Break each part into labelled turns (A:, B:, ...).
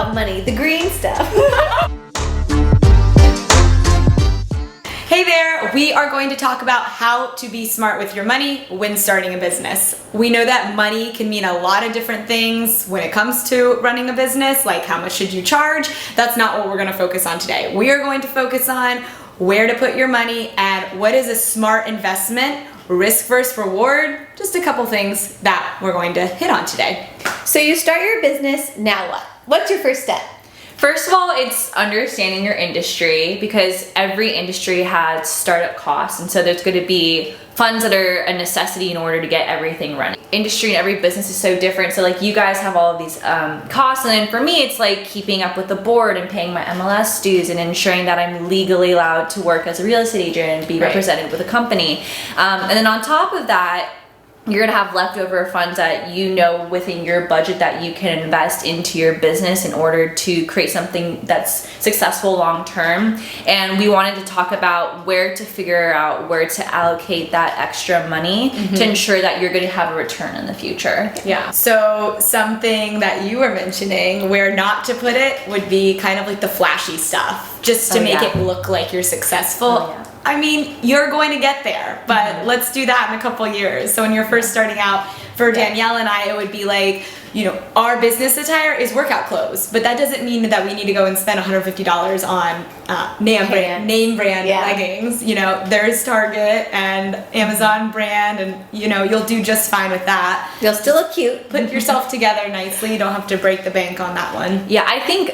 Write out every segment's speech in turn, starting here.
A: about money, the green stuff.
B: Hey there, we are going to talk about how to be smart with your money when starting a business. We know that money can mean a lot of different things when it comes to running a business, like how much should you charge? That's not what we're going to focus on today. We are going to focus on where to put your money and what is a smart investment, risk versus reward, just a couple things that we're going to hit on today.
A: So you start your business, now what? What's your first step?
C: First of all, it's understanding your industry, because every industry has startup costs, and so there's going to be funds that are a necessity in order to get everything running. Industry and every business is so different, so like you guys have all of these costs, and then for me it's like keeping up with the board and paying my MLS dues and ensuring that I'm legally allowed to work as a real estate agent and be represented with a company. And then on top of that, you're gonna have leftover funds that you know within your budget that you can invest into your business in order to create something that's successful long term. And we wanted to talk about where to figure out where to allocate that extra money to ensure that you're gonna have a return in the future.
B: Yeah, so something that you were mentioning where not to put it would be kind of like the flashy stuff, just to make it look like you're successful. I mean, you're going to get there, but let's do that in a couple years. So when you're first starting out, for Danielle and I, it would be like, you know, our business attire is workout clothes, but that doesn't mean that we need to go and spend $150 on name brand leggings. You know, there's Target and Amazon brand, and you know, you'll do just fine with that.
A: You'll still look cute.
B: Put yourself together nicely. You don't have to break the bank on that one.
C: Yeah, I think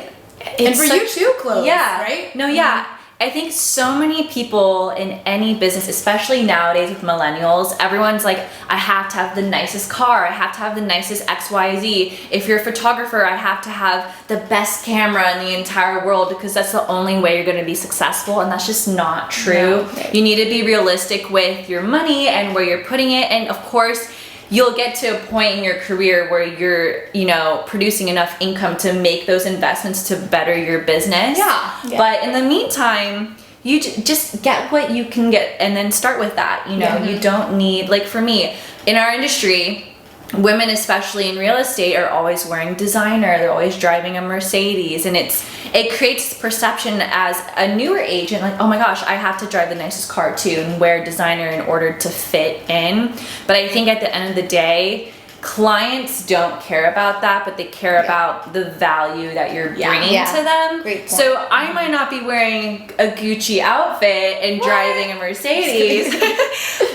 B: and for you too, clothes, right?
C: No, yeah. I think so many people in any business, especially nowadays with millennials, everyone's like, I have to have the nicest car, I have to have the nicest XYZ. If you're a photographer, I have to have the best camera in the entire world because that's the only way you're going to be successful, and that's just not true. No. You need to be realistic with your money and where you're putting it, and of course, you'll get to a point in your career where you're, you know, producing enough income to make those investments to better your business. But in the meantime, you just get what you can get and then start with that. You know, you don't need, like for me, in our industry, women, especially in real estate, are always wearing designer. They're always driving a Mercedes, and it creates perception as a newer agent, like, oh my gosh, I have to drive the nicest car too and wear designer in order to fit in. But I think at the end of the day, clients don't care about that, but they care about the value that you're bringing to them.
A: Great point.
C: So I might not be wearing a Gucci outfit and driving a Mercedes,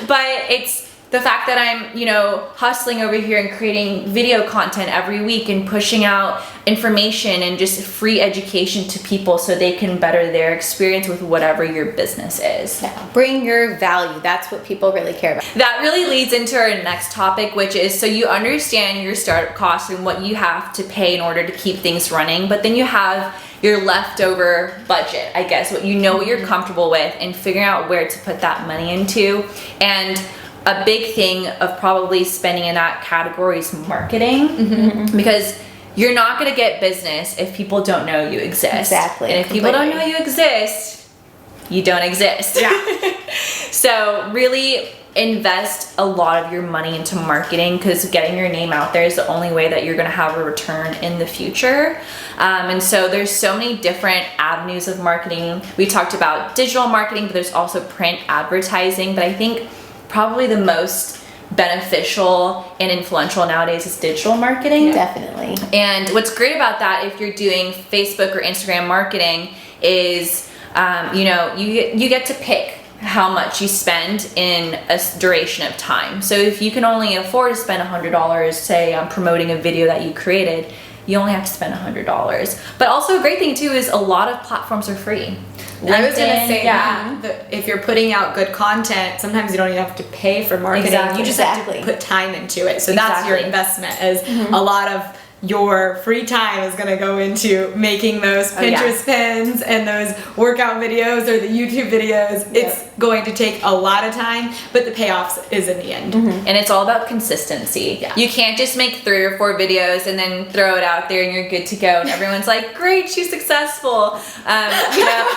C: but it's the fact that I'm, you know, hustling over here and creating video content every week and pushing out information and just free education to people so they can better their experience with whatever your business is.
A: Yeah. Bring your value. That's what people really care about.
C: That really leads into our next topic, which is, so you understand your startup costs and what you have to pay in order to keep things running, but then you have your leftover budget, I guess, what you know what you're comfortable with, and figuring out where to put that money into. And a big thing of probably spending in that category is marketing, because you're not going to get business if people don't know you exist.
A: Exactly.
C: And if people don't know you exist, you don't exist.
B: Yeah.
C: So really invest a lot of your money into marketing, because getting your name out there is the only way that you're going to have a return in the future. And so there's so many different avenues of marketing. We talked about digital marketing, but there's also print advertising. But I think probably the most beneficial and influential nowadays is digital marketing.
A: Definitely.
C: And what's great about that, if you're doing Facebook or Instagram marketing, is you know, you get to pick how much you spend in a duration of time. So if you can only afford to spend $100, say, on promoting a video that you created, you only have to spend $100. But also a great thing too is a lot of platforms are free.
B: I was gonna say that if you're putting out good content, sometimes you don't even have to pay for marketing. You just have to put time into it. So that's your investment, is a lot of your free time is going to go into making those Pinterest pins and those workout videos or the YouTube videos. It's going to take a lot of time, but the payoffs is in the end.
C: And it's all about consistency. You can't just make 3 or 4 videos and then throw it out there and you're good to go and everyone's like, great, she's successful. You know,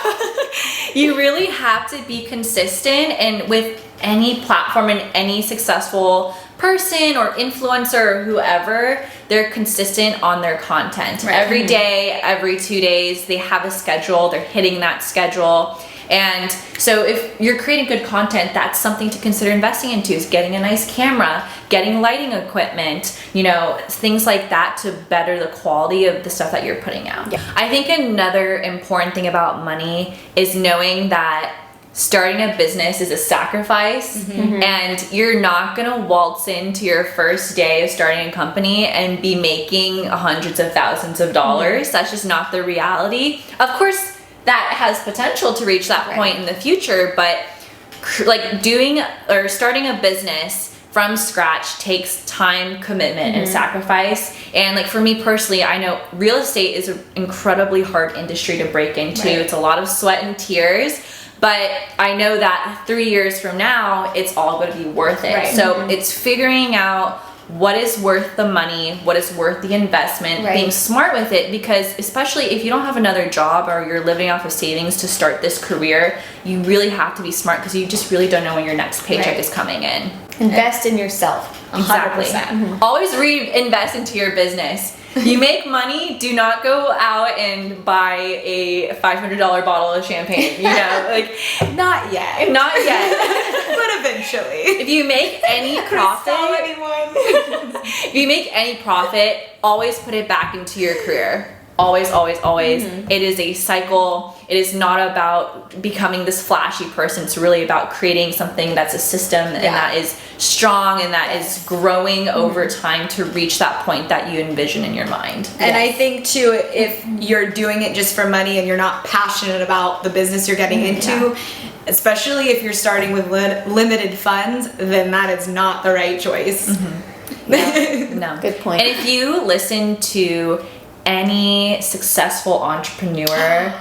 C: you really have to be consistent, and with any platform and any successful person or influencer or whoever, they're consistent on their content.
B: Right.
C: Every day, every 2 days, they have a schedule, they're hitting that schedule. And so if you're creating good content, that's something to consider investing into, is getting a nice camera, getting lighting equipment, you know, things like that to better the quality of the stuff that you're putting out.
A: Yeah.
C: I think another important thing about money is knowing that starting a business is a sacrifice, and you're not gonna waltz into your first day of starting a company and be making hundreds of thousands of dollars. That's just not the reality. Of course, that has potential to reach that point in the future, but like doing or starting a business from scratch takes time, commitment, and sacrifice. And like for me personally, I know real estate is an incredibly hard industry to break into. It's a lot of sweat and tears. But I know that 3 years from now, it's all going to be worth it. So it's figuring out what is worth the money, what is worth the investment, being smart with it, because especially if you don't have another job or you're living off of savings to start this career, you really have to be smart because you just really don't know when your next paycheck is coming in.
A: Invest in yourself.
C: Exactly. Always reinvest into your business. You make money, do not go out and buy a $500 bottle of champagne, you know, like
B: Not yet.
C: not yet.
B: But eventually.
C: If you make any profit, if you make any profit, always put it back into your career. Always, always, always. It is a cycle. It is not about becoming this flashy person. It's really about creating something that's a system and that is strong and that is growing over time to reach that point that you envision in your mind.
B: And I think too, if you're doing it just for money and you're not passionate about the business you're getting into, especially if you're starting with limited funds, then that is not the right choice.
C: No.
A: Good point.
C: And if you listen to any successful entrepreneur,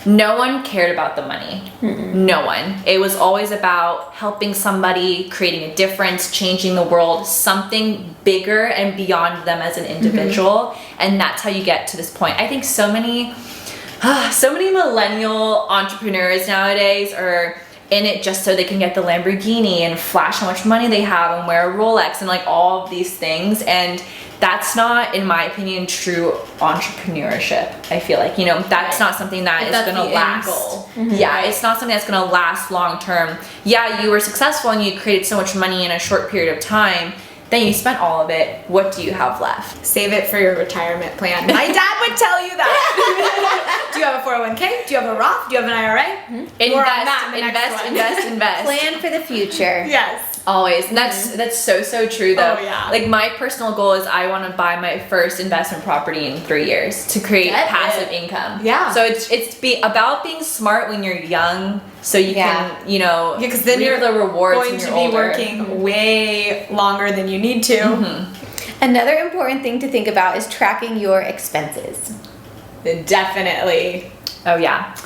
C: no one cared about the money. No one. It was always about helping somebody, creating a difference, changing the world, something bigger and beyond them as an individual. And that's how you get to this point. I think so many millennial entrepreneurs nowadays are in it just so they can get the Lamborghini and flash how much money they have and wear a Rolex and like all of these things. And that's not, in my opinion, true entrepreneurship. I feel like, you know, that's not something that is going to last. Yeah, it's not something that's going to last long term. Yeah, you were successful and you created so much money in a short period of time. Then you spent all of it. What do you have left?
B: Save it for your retirement plan. My dad would tell you that. Do you have a 401k? Do you have a Roth? Do you have an IRA?
C: Invest.
A: Plan for the future.
B: Yes.
C: Always. And that's so true though.
B: Oh, yeah.
C: Like my personal goal is I want to buy my first investment property in 3 years to create passive income.
B: Yeah.
C: So it's about being smart when you're young so you can, you know,
B: because then
C: reap
B: you're
C: the rewards
B: going
C: when
B: to
C: you're
B: be
C: older.
B: working way longer than you need to.
A: Another important thing to think about is tracking your expenses.
B: Definitely.
C: Oh yeah.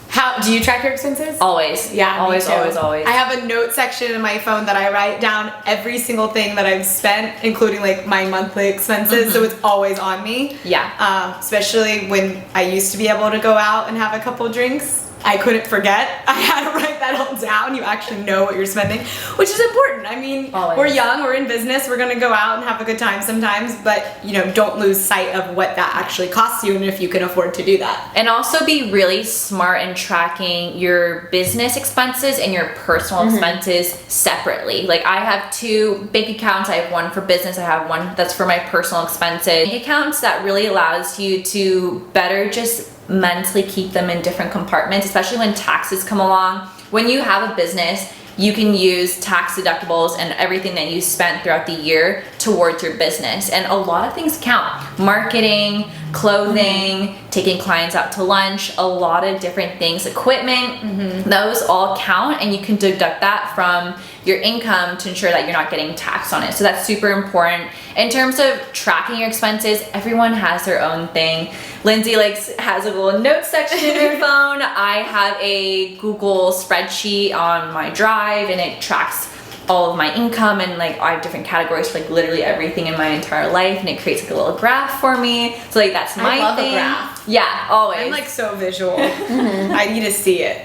B: How do you track your expenses?
C: Always.
B: Yeah,
C: Always,
B: me too.
C: always.
B: I have a note section in my phone that I write down every single thing that I've spent, including like my monthly expenses. So it's always on me.
C: Yeah.
B: Especially when I used to be able to go out and have a couple drinks. I couldn't forget. I had to write that all down. You actually know what you're spending, which is important. I mean,
C: Always.
B: We're young, we're in business, we're gonna go out and have a good time sometimes, but you know, don't lose sight of what that actually costs you and if you can afford to do that.
C: And also be really smart in tracking your business expenses and your personal expenses separately. Like I have 2 bank accounts. I have one for business. I have one that's for my personal expenses. Bank accounts that really allows you to better just mentally keep them in different compartments, especially when taxes come along. When you have a business, you can use tax deductibles and everything that you spent throughout the year towards your business. And a lot of things count. Marketing, clothing, taking clients out to lunch, a lot of different things, equipment, those all count, and you can deduct that from your income to ensure that you're not getting taxed on it. So that's super important. In terms of tracking your expenses, everyone has their own thing. Lindsay has a little note section in her phone. I have a Google spreadsheet on my drive, and it tracks all of my income, and like I have different categories for like literally everything in my entire life, and it creates like a little graph for me. So like that's my
A: love
C: thing.
A: a graph.
C: Yeah, always.
B: I'm like so visual. I need to see it.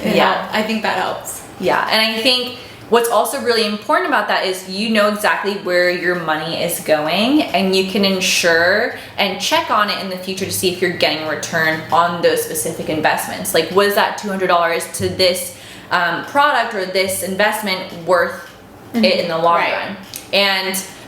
C: Yeah.
B: I think that helps.
C: Yeah, and I think what's also really important about that is you know exactly where your money is going, and you can ensure and check on it in the future to see if you're getting a return on those specific investments. Like, was that $200 to this product or this investment worth it in the long run?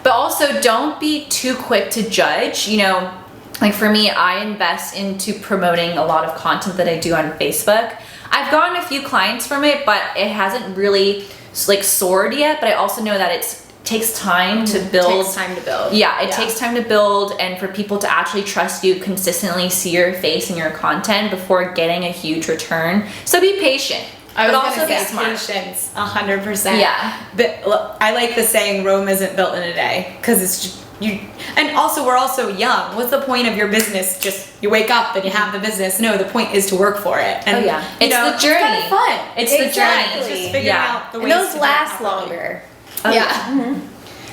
C: But also don't be too quick to judge. You know, like for me, I invest into promoting a lot of content that I do on Facebook. I've gotten a few clients from it, but it hasn't really like soared yet. But I also know that it takes time to build.
B: It takes time to build.
C: Yeah, it takes time to build, and for people to actually trust you, consistently see your face and your content before getting a huge return. So be patient.
B: But
C: also be
B: say
C: smart.
B: patience, 100%.
C: Yeah.
B: But look, I like the saying, Rome isn't built in a day, because it's just you. And also, we're also young. What's the point of your business? Just you wake up and you have the business. No, the point is to work for it. And,
C: it's the journey.
B: It's kind of fun.
C: It's the journey.
B: It's just figuring out the ways
A: And those
B: to
A: last
B: do it properly.
A: longer.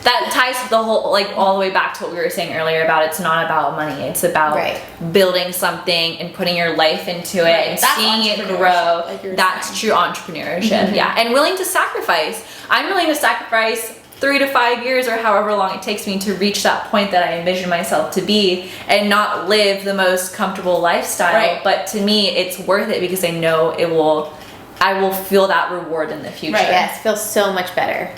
C: That ties to the whole, like all the way back to what we were saying earlier about it's not about money. It's about building something and putting your life into it and
B: That's
C: seeing it grow.
B: like
C: That's true entrepreneurship. Yeah. And willing to sacrifice. I'm willing to sacrifice 3 to 5 years or however long it takes me to reach that point that I envision myself to be, and not live the most comfortable lifestyle. But to me, it's worth it because I know I will feel that reward in the future.
A: Yes, feels so much better.